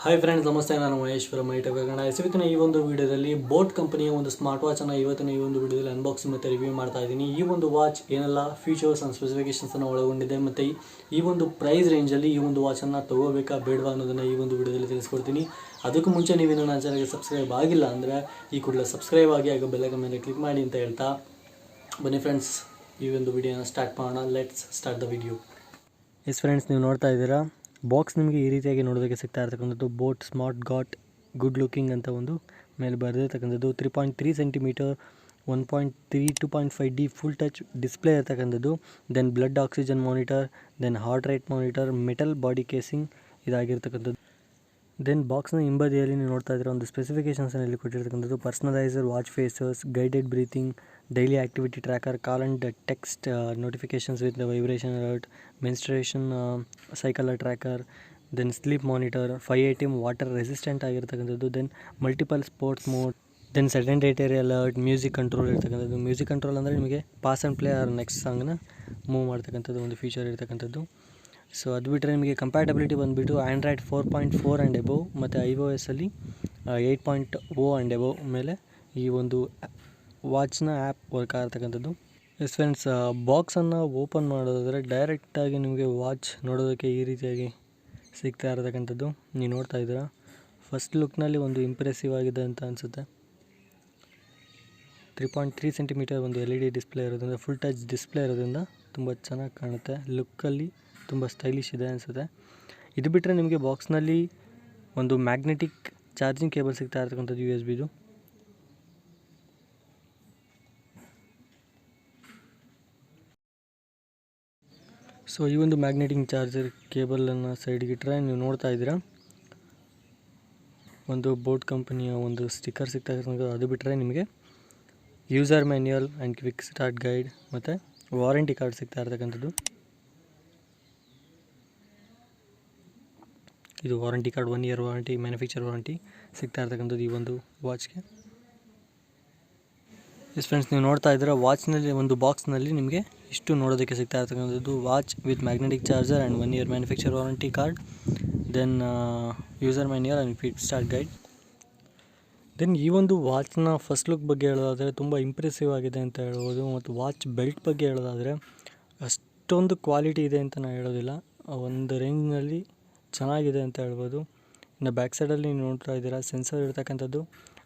Hi friends, ನಮಸ್ತೆ. ನಾನು ಮಹೇಶ್ವರ ಮೈಟಗಣ. ಇವತ್ತಿನ ಈ ಒಂದು ವಿಡಿಯೋದಲ್ಲಿ ಬೋಟ್ ಕಂಪನಿಯ ಒಂದು ಸ್ಮಾರ್ಟ್ ವಾಚನ್ನು ಇವತ್ತಿನ ಈ ಒಂದು ವಿಡಿಯೋದಲ್ಲಿ ಅನ್ಬಾಕ್ಸಿಂಗ್ ಮತ್ತು ರಿವ್ಯೂ ಮಾಡ್ತಾ ಇದ್ದೀನಿ. ಈ ಒಂದು ವಾಚ್ ಏನೆಲ್ಲ ಫೀಚರ್ಸ್ ಆ್ಯಂಡ್ ಸ್ಪೆಸಿಫಿಕೇಷನ್ಸನ್ನು ಒಳಗೊಂಡಿದೆ ಮತ್ತು ಈ ಒಂದು ಪ್ರೈಸ್ ರೇಂಜಲ್ಲಿ ಈ ಒಂದು ವಾಚನ್ನು ತೊಗೋಬೇಕಾ ಬೇಡವಾ ಅನ್ನೋದನ್ನು ಈ ಒಂದು ವಿಡಿಯೋದಲ್ಲಿ ತಿಳಿಸ್ಕೊಡ್ತೀನಿ. ಅದಕ್ಕೂ ಮುಂಚೆ ನೀವೇನು ನನ್ನ ಚಾನಲ್ಗೆ ಸಬ್ಸ್ಕ್ರೈಬ್ ಆಗಿಲ್ಲ ಅಂದರೆ ಈ ಕೂಡಲೇ ಸಬ್ಸ್ಕ್ರೈಬ್ ಆಗಿ ಆಗ ಬೆಲ್ಲೈಕನ್ ಮೇಲೆ ಕ್ಲಿಕ್ ಮಾಡಿ ಅಂತ ಹೇಳ್ತಾ ಬನ್ನಿ ಫ್ರೆಂಡ್ಸ್, ಈ ಒಂದು ವಿಡಿಯೋನ ಸ್ಟಾರ್ಟ್ ಮಾಡೋಣ. Let's start the video. S friends, ನೀವು ನೋಡ್ತಾ ಇದ್ದೀರಾ ಬಾಕ್ಸ್ ನಿಮಗೆ ಈ ರೀತಿಯಾಗಿ ನೋಡೋದಕ್ಕೆ ಸಿಗ್ತಾ ಇರ್ತಕ್ಕಂಥದ್ದು. Boat smart got good looking ಅಂತ ಒಂದು ಮೇಲೆ ಬರೆದಿರ್ತಕ್ಕಂಥದ್ದು. 3.3 centimetre 1.3 2.5D full touch display ಇರ್ತಕ್ಕಂಥದ್ದು. Then blood oxygen monitor, then heart rate monitor, metal body casing ಇದಾಗಿರ್ತಕ್ಕಂಥದ್ದು. ದೆನ್ ಬಾಕ್ಸ್ನ ಹಿಂಬದಿಯಲ್ಲಿ ನೀವು ನೋಡ್ತಾ ಇದ್ದೀರ ಒಂದು ಸ್ಪೆಸಿಫಿಕೇಷನ್ಸಲ್ಲಿ ಕೊಟ್ಟಿರ್ತಕ್ಕಂಥದ್ದು. Personaliser watch faces, guided breathing, daily activity tracker, call and text notifications with vibration alert, menstruation cycle tracker, then sleep monitor, 5 water resistant ಆಗಿರ್ತಕ್ಕಂಥದ್ದು. Then multiple sports mode, then sedentary alert, music control ಇರ್ತಕ್ಕಂಥದ್ದು. Music control ಅಂದರೆ ನಿಮಗೆ pause and play or next ಸಾಂಗ್ನ move ಮಾಡ್ತಕ್ಕಂಥದ್ದು ಒಂದು feature ಇರ್ತಕ್ಕಂಥದ್ದು. So ಅದು ಬಿಟ್ಟರೆ ನಿಮಗೆ ಕಂಪ್ಯಾಟಬಿಲಿಟಿ ಬಂದುಬಿಟ್ಟು ಆ್ಯಂಡ್ರಾಯ್ಡ್ 4.4 ಆ್ಯಂಡ್ ಎಬೋವ್ ಮತ್ತು iOS-ಅಲ್ಲಿ 8.0 ಆ್ಯಂಡ್ ಎಬೋವ್ ಮೇಲೆ ಈ ಒಂದು ವಾಚ್ನ ಆ್ಯಪ್ ವರ್ಕ್ ಆಗಿರ್ತಕ್ಕಂಥದ್ದು. ಎಸ್ ಫ್ರೆಂಡ್ಸ್, ಬಾಕ್ಸನ್ನು ಓಪನ್ ಮಾಡೋದಾದರೆ ಡೈರೆಕ್ಟಾಗಿ ನಿಮಗೆ ವಾಚ್ ನೋಡೋದಕ್ಕೆ ಈ ರೀತಿಯಾಗಿ ಸಿಗ್ತಾ ಇರತಕ್ಕಂಥದ್ದು. ನೀವು ನೋಡ್ತಾ ಇದ್ದೀರಾ, ಫಸ್ಟ್ ಲುಕ್ನಲ್ಲಿ ಒಂದು ಇಂಪ್ರೆಸಿವ್ ಆಗಿದೆ ಅಂತ ಅನಿಸುತ್ತೆ. 3.3 ಸೆಂಟಿಮೀಟರ್ ಒಂದು LED ಡಿಸ್ಪ್ಲೇ ಇರೋದ್ರಿಂದ, ಫುಲ್ ಟಚ್ ಡಿಸ್ಪ್ಲೇ ಇರೋದ್ರಿಂದ ತುಂಬ ಚೆನ್ನಾಗಿ ಕಾಣುತ್ತೆ. ಲುಕ್ಕಲ್ಲಿ ತುಂಬ ಸ್ಟೈಲಿಶ್ ಇದೆ ಅನಿಸುತ್ತೆ. ಇದು ಬಿಟ್ಟರೆ ನಿಮಗೆ ಬಾಕ್ಸ್ನಲ್ಲಿ ಒಂದು ಮ್ಯಾಗ್ನೆಟಿಕ್ ಚಾರ್ಜಿಂಗ್ ಕೇಬಲ್ ಸಿಗ್ತಾ ಇರ್ತಕ್ಕಂಥದ್ದು USB. ಸೊ ಈ ಒಂದು ಮ್ಯಾಗ್ನೆಟಿಕ್ ಚಾರ್ಜರ್ ಕೇಬಲನ್ನು ಸೈಡ್ಗೆ ಇಟ್ಟರೆ ನೀವು ನೋಡ್ತಾ ಇದ್ದೀರಾ ಒಂದು ಬೋಟ್ ಕಂಪನಿಯ ಒಂದು ಸ್ಟಿಕ್ಕರ್ ಸಿಗ್ತಾ ಇರ್ತಕ್ಕಂಥದ್ದು. ಅದು ಬಿಟ್ಟರೆ ನಿಮಗೆ user manual and quick start guide ಮತ್ತು ವಾರಂಟಿ ಕಾರ್ಡ್ ಸಿಗ್ತಾ ಇರ್ತಕ್ಕಂಥದ್ದು. ಇದು warranty card, 1 year warranty, manufacture warranty ಸಿಗ್ತಾ ಇರ್ತಕ್ಕಂಥದ್ದು ಈ ಒಂದು ವಾಚ್ಗೆ. ಎಸ್ ಫ್ರೆಂಡ್ಸ್, ನೀವು ನೋಡ್ತಾ ಇದ್ದೀರಾ ವಾಚ್ನಲ್ಲಿ ಒಂದು ಬಾಕ್ಸ್ನಲ್ಲಿ ನಿಮಗೆ ಇಷ್ಟು ನೋಡೋದಕ್ಕೆ ಸಿಗ್ತಾ ಇರ್ತಕ್ಕಂಥದ್ದು. Watch with magnetic charger and 1 year manufacture warranty card, then user manual and quick start guide. Then ಈ ಒಂದು ವಾಚ್ನ ಫಸ್ಟ್ ಲುಕ್ ಬಗ್ಗೆ ಹೇಳೋದಾದರೆ ತುಂಬ ಇಂಪ್ರೆಸಿವ್ ಆಗಿದೆ ಅಂತ ಹೇಳ್ಬೋದು. ಮತ್ತು ವಾಚ್ ಬೆಲ್ಟ್ ಬಗ್ಗೆ ಹೇಳೋದಾದರೆ ಅಷ್ಟೊಂದು ಕ್ವಾಲಿಟಿ ಇದೆ ಅಂತ ನಾನು ಹೇಳೋದಿಲ್ಲ, ಒಂದು ರೇಂಜ್ನಲ್ಲಿ ಚೆನ್ನಾಗಿದೆ ಅಂತ ಹೇಳ್ಬೋದು. ಇನ್ನು ಬ್ಯಾಕ್ ಸೈಡಲ್ಲಿ ನೀವು ನೋಡ್ತಾ ಇದ್ದೀರಾ ಸೆನ್ಸರ್ ಇರ್ತಕ್ಕಂಥದ್ದು.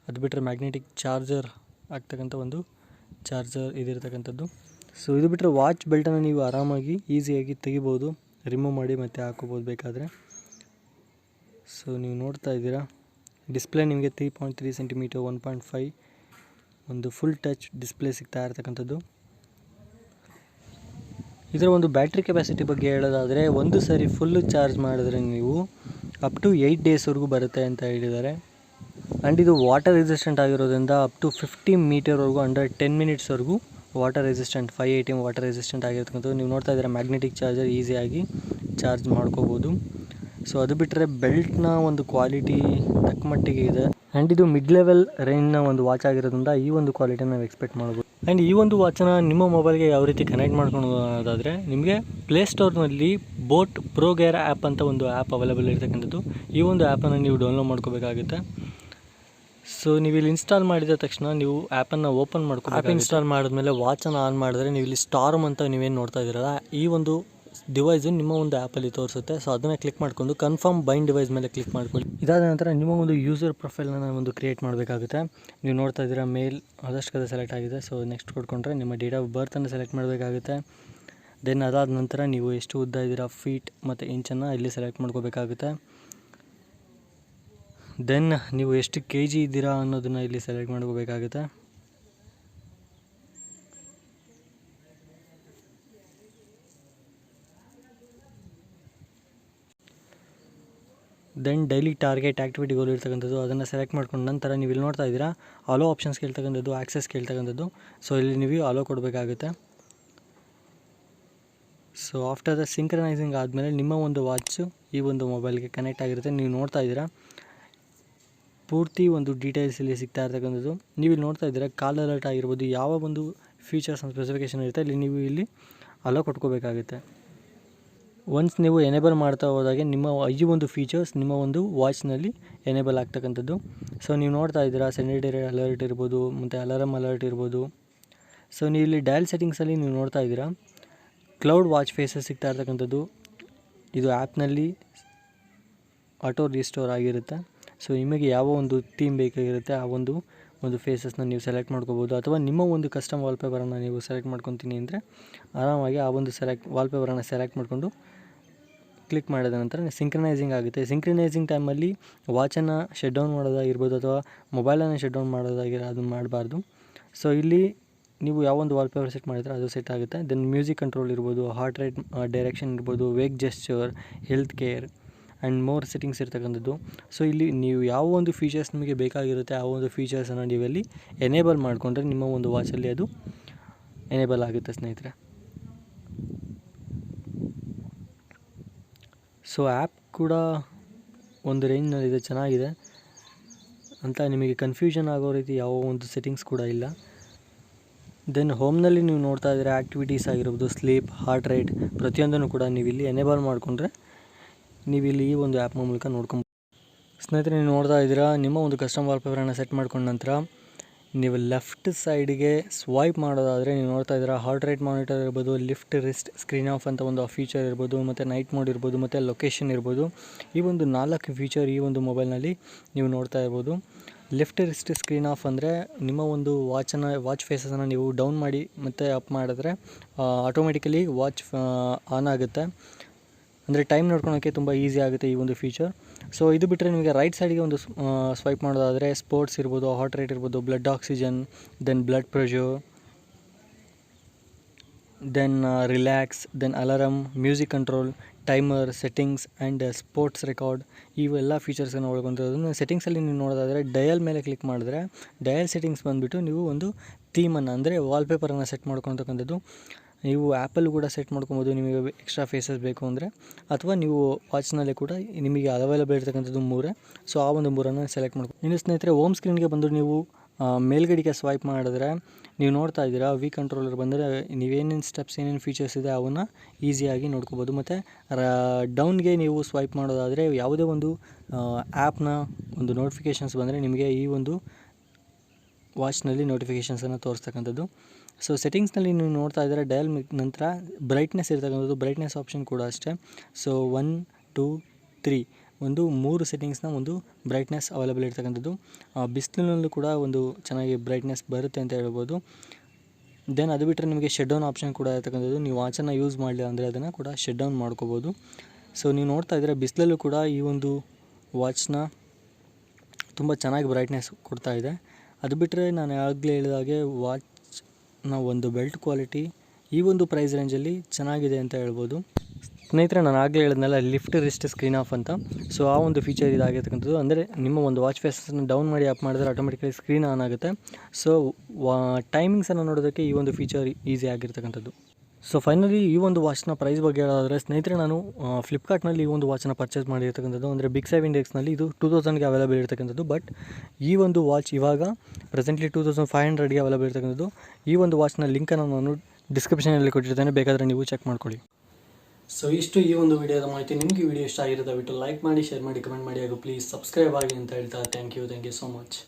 ಅದು ಬಿಟ್ಟರೆ ಮ್ಯಾಗ್ನೆಟಿಕ್ ಚಾರ್ಜರ್ ಆಗ್ತಕ್ಕಂಥ ಒಂದು ಚಾರ್ಜರ್ ಇದಿರ್ತಕ್ಕಂಥದ್ದು. ಸೊ ಇದು ಬಿಟ್ಟರೆ ವಾಚ್ ಬೆಲ್ಟನ್ನು ನೀವು ಆರಾಮಾಗಿ ಈಸಿಯಾಗಿ ತೆಗಿಬೋದು, ರಿಮೂವ್ ಮಾಡಿ ಮತ್ತೆ ಹಾಕೋಬೋದು ಬೇಕಾದರೆ. ಸೊ ನೀವು ನೋಡ್ತಾ ಇದ್ದೀರಾ ಡಿಸ್ಪ್ಲೇ ನಿಮಗೆ 3.3 ಸೆಂಟಿಮೀಟರ್ 1.5 ಒಂದು ಫುಲ್ ಟಚ್ ಡಿಸ್ಪ್ಲೇ ಸಿಗ್ತಾ ಇರ್ತಕ್ಕಂಥದ್ದು. ಇದರ ಒಂದು ಬ್ಯಾಟ್ರಿ ಕೆಪಾಸಿಟಿ ಬಗ್ಗೆ ಹೇಳೋದಾದರೆ ಒಂದು ಸರಿ ಫುಲ್ಲು ಚಾರ್ಜ್ ಮಾಡಿದ್ರೆ ನೀವು ಅಪ್ ಟು 8 ಡೇಸ್ವರೆಗೂ ಬರುತ್ತೆ ಅಂತ ಹೇಳಿದ್ದಾರೆ. ಆ್ಯಂಡ್ ಇದು ವಾಟರ್ ರೆಸಿಸ್ಟೆಂಟ್ ಆಗಿರೋದ್ರಿಂದ ಅಪ್ ಟು 50 ಮೀಟರ್ವರೆಗೂ ಅಂಡರ್ 10 ಮಿನಿಟ್ಸ್ವರೆಗೂ ವಾಟರ್ ರೆಸಿಸ್ಟೆಂಟ್ 5 ವಾಟರ್ ರೆಸಿಸ್ಟೆಂಟ್ ಆಗಿರ್ತಕ್ಕಂಥದ್ದು. ನೀವು ನೋಡ್ತಾ ಇದ್ದೀರಾ ಮ್ಯಾಗ್ನೆಟಿಕ್ ಚಾರ್ಜರ್ ಈಸಿಯಾಗಿ ಚಾರ್ಜ್ ಮಾಡ್ಕೋಬೋದು. ಸೊ ಅದು ಬಿಟ್ಟರೆ ಬೆಲ್ಟ್ನ ಒಂದು ಕ್ವಾಲಿಟಿ ತಕ್ಕ ಮಟ್ಟಿಗೆ ಇದೆ. ಆ್ಯಂಡ್ ಇದು ಮಿಡ್ ಲೆವೆಲ್ ರೇಂಜ್ನ ಒಂದು ವಾಚ್ ಆಗಿರೋದ್ರಿಂದ ಈ ಒಂದು ಕ್ವಾಲಿಟಿನ ನಾವು ಎಕ್ಸ್ಪೆಕ್ಟ್ ಮಾಡ್ಬೋದು. ಆ್ಯಂಡ್ ಈ ಒಂದು ವಾಚನ್ನು ನಿಮ್ಮ ಮೊಬೈಲ್ಗೆ ಯಾವ ರೀತಿ ಕನೆಕ್ಟ್ ಮಾಡ್ಕೊಳ್ಳೋದಾದರೆ ನಿಮಗೆ ಪ್ಲೇಸ್ಟೋರ್ನಲ್ಲಿ ಬೋಟ್ ಪ್ರೋ ಗೇರ್ ಆ್ಯಪ್ ಅಂತ ಒಂದು ಆ್ಯಪ್ ಅವೈಲೇಬಲ್ ಇರ್ತಕ್ಕಂಥದ್ದು. ಈ ಒಂದು ಆ್ಯಪನ್ನು ನೀವು ಡೌನ್ಲೋಡ್ ಮಾಡ್ಕೋಬೇಕಾಗುತ್ತೆ. ಸೊ ನೀವು ಇಲ್ಲಿ ಇನ್ಸ್ಟಾಲ್ ಮಾಡಿದ ತಕ್ಷಣ ನೀವು ಆ್ಯಪನ್ನು ಓಪನ್ ಮಾಡ್ಕೊಂಡು ಆ್ಯಪ್ ಇನ್ಸ್ಟಾಲ್ ಮಾಡಿದ್ಮೇಲೆ ವಾಚನ್ನು ಆನ್ ಮಾಡಿದ್ರೆ ನೀವು ಇಲ್ಲಿ ಸ್ಟಾರ್ಮ್ ಅಂತ ನೀವೇನು ನೋಡ್ತಾ ಇದ್ದೀರಲ್ಲ, ಈ ಒಂದು ಡಿವೈಸು ನಿಮ್ಮ ಒಂದು ಆ್ಯಪಲ್ಲಿ ತೋರಿಸುತ್ತೆ. ಸೊ ಅದನ್ನು ಕ್ಲಿಕ್ ಮಾಡಿಕೊಂಡು ಕನ್ಫರ್ಮ್ ಬೈಂಡ್ ಡಿವೈಸ್ ಮೇಲೆ ಕ್ಲಿಕ್ ಮಾಡ್ಕೊಳ್ಳಿ. ಇದಾದ ನಂತರ ನಿಮ್ಮ ಒಂದು ಯೂಸರ್ ಪ್ರೊಫೈಲನ್ನು ಒಂದು ಕ್ರಿಯೇಟ್ ಮಾಡಬೇಕಾಗುತ್ತೆ. ನೀವು ನೋಡ್ತಾ ಇದ್ದೀರಾ ಮೇಲ್ ಅದಷ್ಟು ಸೆಲೆಕ್ಟ್ ಆಗಿದೆ. ಸೊ ನೆಕ್ಸ್ಟ್ ಕೊಟ್ಕೊಂಡ್ರೆ ನಿಮ್ಮ ಡೇಟ್ ಆಫ್ ಬರ್ತನ್ನು ಸೆಲೆಕ್ಟ್ ಮಾಡಬೇಕಾಗುತ್ತೆ. ದೆನ್ ಅದಾದ ನಂತರ ನೀವು ಎಷ್ಟು ಉದ್ದ ಇದ್ದೀರಾ ಫೀಟ್ ಮತ್ತು ಇಂಚನ್ನು ಇಲ್ಲಿ ಸೆಲೆಕ್ಟ್ ಮಾಡ್ಕೋಬೇಕಾಗುತ್ತೆ. ದೆನ್ ನೀವು ಎಷ್ಟು kg ಇದ್ದೀರಾ ಅನ್ನೋದನ್ನು ಇಲ್ಲಿ ಸೆಲೆಕ್ಟ್ ಮಾಡ್ಕೋಬೇಕಾಗುತ್ತೆ. ದೆನ್ ಡೈಲಿ ಟಾರ್ಗೆಟ್ ಆ್ಯಕ್ಟಿವಿಟಿ ಗೋಲ್ ಇರ್ತಕ್ಕಂಥದ್ದು ಅದನ್ನು ಸೆಲೆಕ್ಟ್ ಮಾಡ್ಕೊಂಡು ನಂತರ ನೀವು ಇಲ್ಲಿ ನೋಡ್ತಾ ಇದ್ದೀರಾ ಅಲೋ ಆಪ್ಷನ್ಸ್ ಕೇಳ್ತಕ್ಕಂಥದ್ದು, ಆಕ್ಸೆಸ್ ಕೇಳ್ತಕ್ಕಂಥದ್ದು. ಸೊ ಇಲ್ಲಿ ನೀವು ಅಲೋ ಕೊಡಬೇಕಾಗುತ್ತೆ. ಸೊ ಆಫ್ಟರ್ ದ ಸಿಂಕ್ರನೈಸಿಂಗ್ ಆದಮೇಲೆ ನಿಮ್ಮ ಒಂದು ವಾಚು ಈ ಒಂದು ಮೊಬೈಲ್ಗೆ ಕನೆಕ್ಟ್ ಆಗಿರುತ್ತೆ. ನೀವು ನೋಡ್ತಾ ಇದ್ದೀರಾ ಪೂರ್ತಿ ಒಂದು ಡೀಟೇಲ್ಸ್ ಇಲ್ಲಿ ಸಿಗ್ತಾ ಇರ್ತಕ್ಕಂಥದ್ದು. ನೀವು ಇಲ್ಲಿ ನೋಡ್ತಾ ಇದ್ದೀರಾ ಕಾಲ್ ಅಲರ್ಟ್ ಆಗಿರ್ಬೋದು, ಯಾವ ಒಂದು ಫೀಚರ್ಸ್ ಆ್ಯಂಡ್ ಸ್ಪೆಸಿಫಿಕೇಷನ್ ಇರುತ್ತೆ ಇಲ್ಲಿ ನೀವು ಇಲ್ಲಿ ಅಲೋ ಕೊಟ್ಕೋಬೇಕಾಗುತ್ತೆ. ಒನ್ಸ್ ನೀವು ಎನೇಬಲ್ ಮಾಡ್ತಾ ಹೋದಾಗೆ ನಿಮ್ಮ ಈ ಒಂದು ಫೀಚರ್ಸ್ ನಿಮ್ಮ ಒಂದು ವಾಚ್ನಲ್ಲಿ ಎನೇಬಲ್ ಆಗ್ತಕ್ಕಂಥದ್ದು. ಸೊ ನೀವು ನೋಡ್ತಾ ಇದ್ದೀರಾ ಸ್ಯಾನಿಟರಿ ಅಲರ್ಟ್ ಇರ್ಬೋದು, ಮತ್ತು ಅಲಾರಮ್ ಅಲರ್ಟ್ ಇರ್ಬೋದು. ಸೊ ನೀವು ಇಲ್ಲಿ ಡಯಲ್ ಸೆಟ್ಟಿಂಗ್ಸಲ್ಲಿ ನೀವು ನೋಡ್ತಾ ಇದ್ದೀರಾ ಕ್ಲೌಡ್ ವಾಚ್ ಫೇಸಸ್ ಸಿಗ್ತಾ ಇರ್ತಕ್ಕಂಥದ್ದು. ಇದು ಆ್ಯಪ್ನಲ್ಲಿ ಆಟೋ ರಿಸ್ಟೋರ್ ಆಗಿರುತ್ತೆ. ಸೊ ನಿಮಗೆ ಯಾವ ಒಂದು ಥೀಮ್ ಬೇಕಾಗಿರುತ್ತೆ ಆ ಒಂದು ಫೇಸಸ್ನ ನೀವು ಸೆಲೆಕ್ಟ್ ಮಾಡ್ಕೋಬೋದು, ಅಥವಾ ನಿಮ್ಮ ಒಂದು ಕಸ್ಟಮ್ ವಾಲ್ಪೇಪರನ್ನು ನೀವು ಸೆಲೆಕ್ಟ್ ಮಾಡ್ಕೊತೀನಿ ಅಂದರೆ ಆರಾಮಾಗಿ ಆ ಒಂದು ವಾಲ್ಪೇಪರನ್ನು ಸೆಲೆಕ್ಟ್ ಮಾಡಿಕೊಂಡು ಕ್ಲಿಕ್ ಮಾಡಿದ ನಂತರ ಸಿಂಕ್ರನೈಸಿಂಗ್ ಆಗುತ್ತೆ. ಸಿಂಕ್ರನೈಸಿಂಗ್ ಟೈಮಲ್ಲಿ ವಾಚನ್ನು ಶಟ್ ಡೌನ್ ಮಾಡೋದಾಗಿರ್ಬೋದು ಅಥವಾ ಮೊಬೈಲನ್ನು ಶಟ್ ಡೌನ್ ಅದು ಮಾಡಬಾರ್ದು. ಸೊ ಇಲ್ಲಿ ನೀವು ಯಾವೊಂದು ವಾಲ್ಪೇಪರ್ ಸೆಟ್ ಮಾಡಿದ್ರೆ ಅದು ಸೆಟ್ ಆಗುತ್ತೆ. ದೆನ್ ಮ್ಯೂಸಿಕ್ ಕಂಟ್ರೋಲ್ ಇರ್ಬೋದು, ಹಾರ್ಟ್ ರೇಟ್ ಡೈರೆಕ್ಷನ್ ಇರ್ಬೋದು, wake gesture, health care and more settings ಇರ್ತಕ್ಕಂಥದ್ದು. ಸೊ ಇಲ್ಲಿ ನೀವು ಯಾವ ಒಂದು ಫೀಚರ್ಸ್ ನಿಮಗೆ ಬೇಕಾಗಿರುತ್ತೆ ಆ ಒಂದು ಫೀಚರ್ಸನ್ನು ನೀವಲ್ಲಿ ಎನೇಬಲ್ ಮಾಡಿಕೊಂಡ್ರೆ ನಿಮ್ಮ ಒಂದು ವಾಚಲ್ಲಿ ಅದು ಎನೇಬಲ್ ಆಗುತ್ತೆ ಸ್ನೇಹಿತರೆ. ಸೊ ಆ್ಯಪ್ ಕೂಡ ಒಂದು ರೇಂಜ್ನಲ್ಲಿದೆ, ಚೆನ್ನಾಗಿದೆ ಅಂತ ನಿಮಗೆ ಕನ್ಫ್ಯೂಷನ್ ಆಗೋ ರೀತಿ ಯಾವ ಒಂದು ಸೆಟ್ಟಿಂಗ್ಸ್ ಕೂಡ ಇಲ್ಲ. ದೆನ್ ಹೋಮ್ನಲ್ಲಿ ನೀವು ನೋಡ್ತಾ ಇದ್ದರೆ ಆ್ಯಕ್ಟಿವಿಟೀಸ್ ಆಗಿರ್ಬೋದು, ಸ್ಲೀಪ್, ಹಾರ್ಟ್ ರೇಟ್ ಪ್ರತಿಯೊಂದನ್ನು ಕೂಡ ನೀವು ಇಲ್ಲಿ ಎನೇಬಲ್ ಮಾಡಿಕೊಂಡ್ರೆ ನೀವು ಇಲ್ಲಿ ಈ ಒಂದು ಆ್ಯಪ್ನ ಮೂಲಕ ನೋಡ್ಕೊಬೋದು. ಸ್ನೇಹಿತರೆ, ನೀವು ನೋಡ್ತಾ ಇದ್ದೀರಾ ನಿಮ್ಮ ಒಂದು ಕಸ್ಟಮ್ ವಾಲ್ಪೇಪರನ್ನು ಸೆಟ್ ಮಾಡ್ಕೊಂಡ ನಂತರ ನೀವು ಲೆಫ್ಟ್ ಸೈಡ್ಗೆ ಸ್ವೈಪ್ ಮಾಡೋದಾದರೆ ನೀವು ನೋಡ್ತಾ ಇದ್ದೀರಾ ಹಾರ್ಟ್ ರೇಟ್ ಮಾನಿಟರ್ ಇರ್ಬೋದು, ಲಿಫ್ಟ್ ರಿಸ್ಟ್ ಸ್ಕ್ರೀನ್ ಆಫ್ ಅಂತ ಒಂದು ಫೀಚರ್ ಇರ್ಬೋದು, ಮತ್ತು ನೈಟ್ ಮೋಡ್ ಇರ್ಬೋದು, ಮತ್ತು ಲೊಕೇಶನ್ ಇರ್ಬೋದು. ಈ ಒಂದು 4 ಫೀಚರ್ ಈ ಒಂದು ಮೊಬೈಲ್ನಲ್ಲಿ ನೀವು ನೋಡ್ತಾ ಇರ್ಬೋದು. ಲಿಫ್ಟ್ ರಿಸ್ಟ್ ಸ್ಕ್ರೀನ್ ಆಫ್ ಅಂದರೆ ನಿಮ್ಮ ಒಂದು ವಾಚ್ ಫೇಸಸನ್ನು ನೀವು ಡೌನ್ ಮಾಡಿ ಮತ್ತು ಅಪ್ ಮಾಡಿದ್ರೆ ಆಟೋಮೆಟಿಕಲಿ ವಾಚ್ ಆನ್ ಆಗುತ್ತೆ. ಅಂದರೆ ಟೈಮ್ ನೋಡ್ಕೊಳೋಕ್ಕೆ ತುಂಬ ಈಸಿ ಆಗುತ್ತೆ ಈ ಒಂದು ಫೀಚರ್. ಸೊ ಇದು ಬಿಟ್ಟರೆ ನಿಮಗೆ ರೈಟ್ ಸೈಡಿಗೆ ಒಂದು ಸ್ವೈಪ್ ಮಾಡೋದಾದರೆ ಸ್ಪೋರ್ಟ್ಸ್ ಇರ್ಬೋದು, ಹಾರ್ಟ್ ರೇಟ್ ಇರ್ಬೋದು, blood oxygen, then blood pressure, then relax, then alarm, music control, timer, settings and sports record ಇವೆಲ್ಲ ಫೀಚರ್ಸನ್ನು ಒಳಗೊಂಡಿರೋದು. ಸೆಟ್ಟಿಂಗ್ಸಲ್ಲಿ ನೀವು ನೋಡೋದಾದರೆ ಡಯಲ್ ಮೇಲೆ ಕ್ಲಿಕ್ ಮಾಡಿದ್ರೆ ಡಯಲ್ ಸೆಟ್ಟಿಂಗ್ಸ್ ಬಂದುಬಿಟ್ಟು ನೀವು ಒಂದು ಥೀಮನ್ನು ಅಂದರೆ ವಾಲ್ಪೇಪರನ್ನು ಸೆಟ್ ಮಾಡ್ಕೊಳ್ತಕ್ಕಂಥದ್ದು. ನೀವು ಆ್ಯಪಲ್ಲೂ ಕೂಡ ಸೆಟ್ ಮಾಡ್ಕೊಬೋದು ನಿಮಗೆ ಎಕ್ಸ್ಟ್ರಾ ಫೇಸಸ್ ಬೇಕು ಅಂದರೆ, ಅಥವಾ ನೀವು ವಾಚ್ನಲ್ಲೇ ಕೂಡ ನಿಮಗೆ ಅವೈಲೇಬಲ್ ಇರ್ತಕ್ಕಂಥದ್ದು 3. ಸೊ ಆ ಒಂದು 3ಅನ್ನು ಸೆಲೆಕ್ಟ್ ಮಾಡ್ಕೊ. ಇನ್ನು ಸ್ನೇಹಿತರೆ, ಹೋಮ್ ಸ್ಕ್ರೀನ್ಗೆ ಬಂದು ನೀವು ಮೇಲ್ಗಡೆಗೆ ಸ್ವೈಪ್ ಮಾಡಿದ್ರೆ ನೀವು ನೋಡ್ತಾ ಇದ್ದೀರಾ ವಿ ಕಂಟ್ರೋಲರ್ ಬಂದರೆ ನೀವೇನೇನು ಸ್ಟೆಪ್ಸ್ ಏನೇನು ಫೀಚರ್ಸ್ ಇದೆ ಅವನ್ನು ಈಸಿಯಾಗಿ ನೋಡ್ಕೋಬೋದು. ಮತ್ತು ಡೌನ್ಗೆ ನೀವು ಸ್ವೈಪ್ ಮಾಡೋದಾದರೆ ಯಾವುದೇ ಒಂದು ಆ್ಯಪ್ನ ಒಂದು ನೋಟಿಫಿಕೇಷನ್ಸ್ ಬಂದರೆ ನಿಮಗೆ ಈ ಒಂದು ವಾಚ್ನಲ್ಲಿ ನೋಟಿಫಿಕೇಷನ್ಸನ್ನು ತೋರಿಸ್ತಕ್ಕಂಥದ್ದು. ಸೊ ಸೆಟ್ಟಿಂಗ್ಸ್ನಲ್ಲಿ ನೀವು ನೋಡ್ತಾ ಇದ್ದಾರೆ ಡಯಲ್ ನಂತರ ಬ್ರೈಟ್ನೆಸ್ ಇರ್ತಕ್ಕಂಥದ್ದು, ಬ್ರೈಟ್ನೆಸ್ ಆಪ್ಷನ್ ಕೂಡ ಅಷ್ಟೇ. ಸೊ 1, 2, 3 ಒಂದು 3 ಸೆಟ್ಟಿಂಗ್ಸ್ನ ಒಂದು ಬ್ರೈಟ್ನೆಸ್ ಅವೈಲೇಬಲ್ ಇರ್ತಕ್ಕಂಥದ್ದು. ಬಿಸಿಲಿನಲ್ಲೂ ಕೂಡ ಒಂದು ಚೆನ್ನಾಗಿ ಬ್ರೈಟ್ನೆಸ್ ಬರುತ್ತೆ ಅಂತ ಹೇಳ್ಬೋದು. ದೆನ್ ಅದು ಬಿಟ್ಟರೆ ನಿಮಗೆ ಶಟ್ ಡೌನ್ ಆಪ್ಷನ್ ಕೂಡ ಇರ್ತಕ್ಕಂಥದ್ದು. ನೀವು ವಾಚನ್ನು ಯೂಸ್ ಮಾಡಲಿಲ್ಲ ಅಂದರೆ ಅದನ್ನು ಕೂಡ ಶಟ್ ಡೌನ್ ಮಾಡ್ಕೋಬೋದು. ಸೊ ನೀವು ನೋಡ್ತಾ ಇದ್ದರೆ ಬಿಸಿಲಲ್ಲೂ ಕೂಡ ಈ ಒಂದು ವಾಚ್ನ ತುಂಬ ಚೆನ್ನಾಗಿ ಬ್ರೈಟ್ನೆಸ್ ಕೊಡ್ತಾ ಇದೆ. ಅದು ಬಿಟ್ಟರೆ ನಾನು ಆಗಲೇ ಹೇಳಿದಾಗೆ ವಾಚ್ನ ಒಂದು ಬೆಲ್ಟ್ ಕ್ವಾಲಿಟಿ ಈ ಒಂದು ಪ್ರೈಸ್ ರೇಂಜಲ್ಲಿ ಚೆನ್ನಾಗಿದೆ ಅಂತ ಹೇಳ್ಬೋದು. ಸ್ನೇಹಿತರೆ, ನಾನು ಆಗಲೇ ಹೇಳಿದ್ನಲ್ಲ ಲಿಫ್ಟ್ ರಿಸ್ಟ್ ಸ್ಕ್ರೀನ್ ಆಫ್ ಅಂತ. ಸೊ ಆ ಒಂದು ಫೀಚರ್ ಇದಾಗಿರ್ತಕ್ಕಂಥದ್ದು. ಅಂದರೆ ನಿಮ್ಮ ಒಂದು ವಾಚ್ ಫೇಸನ್ನು ಡೌನ್ ಮಾಡಿ ಅಪ್ ಮಾಡಿದ್ರೆ ಆಟೋಮೆಟಿಕಲಿ ಸ್ಕ್ರೀನ್ ಆನ್ ಆಗುತ್ತೆ. ಸೊ ಟೈಮಿಂಗ್ಸನ್ನು ನೋಡೋದಕ್ಕೆ ಈ ಒಂದು ಫೀಚರ್ ಈಸಿ ಆಗಿರ್ತಕ್ಕಂಥದ್ದು. ಸೊ ಫೈನಲಿ ಈ ಒಂದು ವಾಚ್ನ ಪ್ರೈಸ್ ಬಗ್ಗೆ ಹೇಳೋದಾದರೆ ಸ್ನೇಹಿತರೆ, ನಾನು ಫ್ಲಿಪ್ಕಾರ್ಟ್ನಲ್ಲಿ ಈ ಒಂದು ವಾಚನ್ನು ಪರ್ಚೇಸ್ ಮಾಡಿರ್ತಕ್ಕಂಥದ್ದು. ಅಂದರೆ ಬಿಗ್ 7 ಇಂಡೆಕ್ಸ್ನಲ್ಲಿ ಇದು 2000ಗೆ ಅವೈಲೇಬಲ್ ಇರ್ತಕ್ಕಂಥದ್ದು. ಬಟ್ ಈ ಒಂದು ವಾಚ್ ಇವಾಗ ಪ್ರೆಸೆಂಟ್ಲಿ 2500ಗೆ ಅವೈಲೇಬಲ್ ಇರ್ತಕ್ಕಂಥದ್ದು. ಈ ಒಂದು ವಾಚ್ನ ಲಿಂಕನ್ನು ನಾನು ಡಿಸ್ಕ್ರಿಪ್ಷನಲ್ಲಿ ಕೊಟ್ಟಿರ್ತೇನೆ, ಬೇಕಾದರೆ ನೀವು ಚೆಕ್ ಮಾಡ್ಕೊಳ್ಳಿ. ಸೊ ಇಷ್ಟು ಈ ಒಂದು ವಿಡಿಯೋದ ಮಾಹಿತಿ. ನಿಮಗೆ ವಿಡಿಯೋ ಇಷ್ಟ ಆಗಿರುತ್ತೆ ದಯವಿಟ್ಟು ಲೈಕ್ ಮಾಡಿ, ಶೇರ್ ಮಾಡಿ, ಕಮೆಂಟ್ ಮಾಡಿ, ಹಾಗೂ ಪ್ಲೀಸ್ ಸಬ್ಸ್ಕ್ರೈಬ್ ಆಗಿ ಅಂತ ಹೇಳ್ತಾ ಥ್ಯಾಂಕ್ ಯು ಸೋ ಮಚ್.